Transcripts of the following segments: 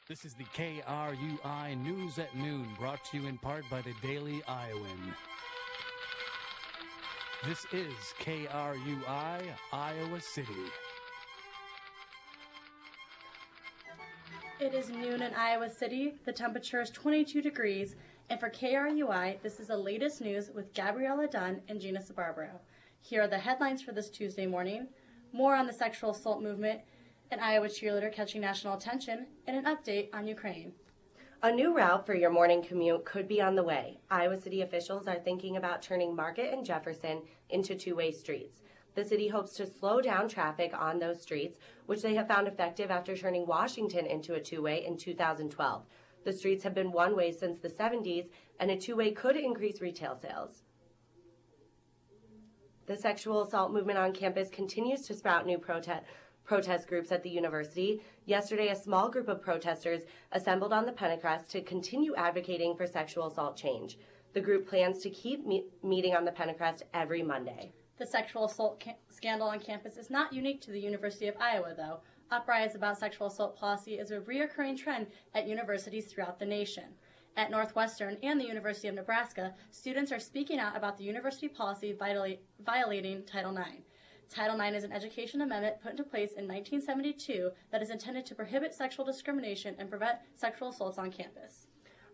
This is the KRUI News at Noon, brought to you in part by the Daily Iowan. This is KRUI, Iowa City. It is noon in Iowa City. The temperature is 22 degrees. And for KRUI, this is the latest news with Gabriella Dunn and Gina Sbarbaro. Here are the headlines for this Tuesday morning. More on the sexual assault movement, an Iowa cheerleader catching national attention, and an update on Ukraine. A new route for your morning commute could be on the way. Iowa City officials are thinking about turning Market and Jefferson into two-way streets. The city hopes to slow down traffic on those streets, which they have found effective after turning Washington into a two-way in 2012. The streets have been one-way since the 70s, and a two-way could increase retail sales. The sexual assault movement on campus continues to sprout new protest groups at the university. Yesterday, a small group of protesters assembled on the Pentecrest to continue advocating for sexual assault change. The group plans to keep meeting on the Pentecrest every Monday. The sexual assault scandal on campus is not unique to the University of Iowa, though. Uprisings about sexual assault policy is a recurring trend at universities throughout the nation. At Northwestern and the University of Nebraska, students are speaking out about the university policy violating Title IX. Title IX is an education amendment put into place in 1972 that is intended to prohibit sexual discrimination and prevent sexual assaults on campus.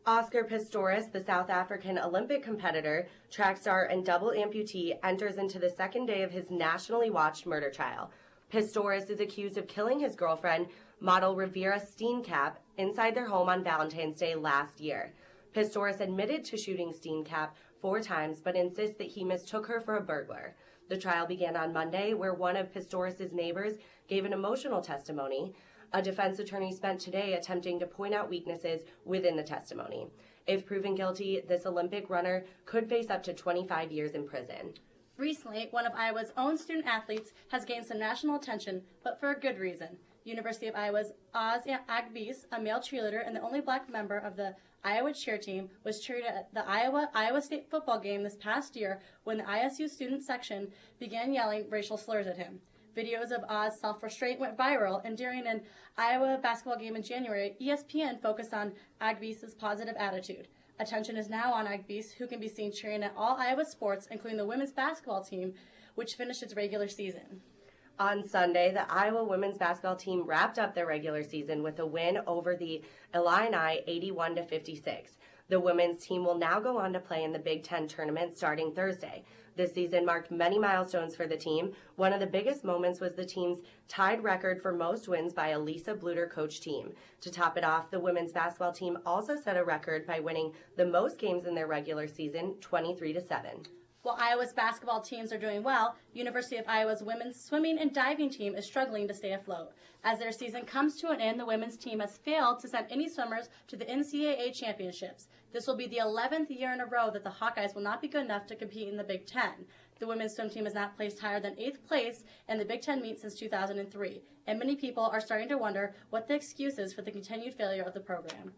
Oscar Pistorius, the South African Olympic competitor, track star, and double amputee, enters into the second day of his nationally watched murder trial. Pistorius is accused of killing his girlfriend, model Rivera Steenkamp, inside their home on Valentine's Day last year. Pistorius admitted to shooting Steenkamp 4 times, but insists that he mistook her for a burglar. The trial began on Monday, where one of Pistorius' neighbors gave an emotional testimony. A defense attorney spent today attempting to point out weaknesses within the testimony. If proven guilty, this Olympic runner could face up to 25 years in prison. Recently, one of Iowa's own student athletes has gained some national attention, but for a good reason. University of Iowa's Oz Agbees, a male cheerleader and the only black member of the Iowa cheer team, was cheered at the Iowa State football game this past year when the ISU student section began yelling racial slurs at him. Videos of Oz self-restraint went viral, and during an Iowa basketball game in January, ESPN focused on Agbees' positive attitude. Attention is now on Agbees, who can be seen cheering at all Iowa sports, including the women's basketball team, which finished its regular season. On Sunday, the Iowa women's basketball team wrapped up their regular season with a win over the Illini 81-56. The women's team will now go on to play in the Big Ten tournament starting Thursday. This season marked many milestones for the team. One of the biggest moments was the team's tied record for most wins by a Lisa Bluter coach team. To top it off, the women's basketball team also set a record by winning the most games in their regular season, 23-7. While Iowa's basketball teams are doing well, University of Iowa's women's swimming and diving team is struggling to stay afloat. As their season comes to an end, the women's team has failed to send any swimmers to the NCAA championships. This will be the 11th year in a row that the Hawkeyes will not be good enough to compete in the Big Ten. The women's swim team has not placed higher than 8th place in the Big Ten meet since 2003, and many people are starting to wonder what the excuse is for the continued failure of the program.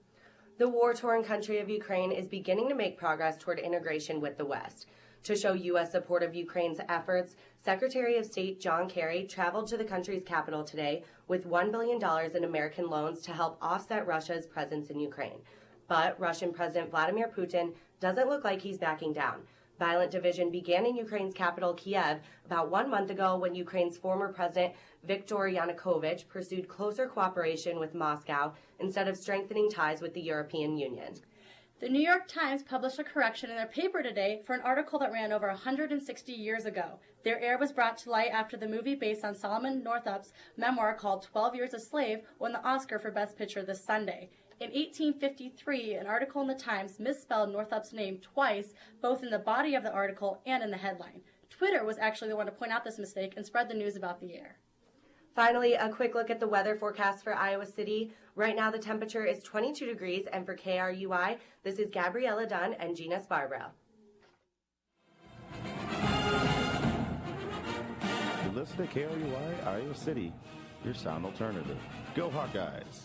The war-torn country of Ukraine is beginning to make progress toward integration with the West. To show U.S. support of Ukraine's efforts, Secretary of State John Kerry traveled to the country's capital today with $1 billion in American loans to help offset Russia's presence in Ukraine. But Russian President Vladimir Putin doesn't look like he's backing down. Violent division began in Ukraine's capital, Kiev, about 1 month ago when Ukraine's former president, Viktor Yanukovych, pursued closer cooperation with Moscow instead of strengthening ties with the European Union. The New York Times published a correction in their paper today for an article that ran over 160 years ago. Their error was brought to light after the movie based on Solomon Northup's memoir called 12 Years a Slave won the Oscar for Best Picture this Sunday. In 1853, an article in the Times misspelled Northup's name twice, both in the body of the article and in the headline. Twitter was actually the one to point out this mistake and spread the news about the error. Finally, a quick look at the weather forecast for Iowa City. Right now, the temperature is 22 degrees, and for KRUI, this is Gabriella Dunn and Gina Sbarbaro. You listen to KRUI Iowa City, your sound alternative. Go Hawkeyes!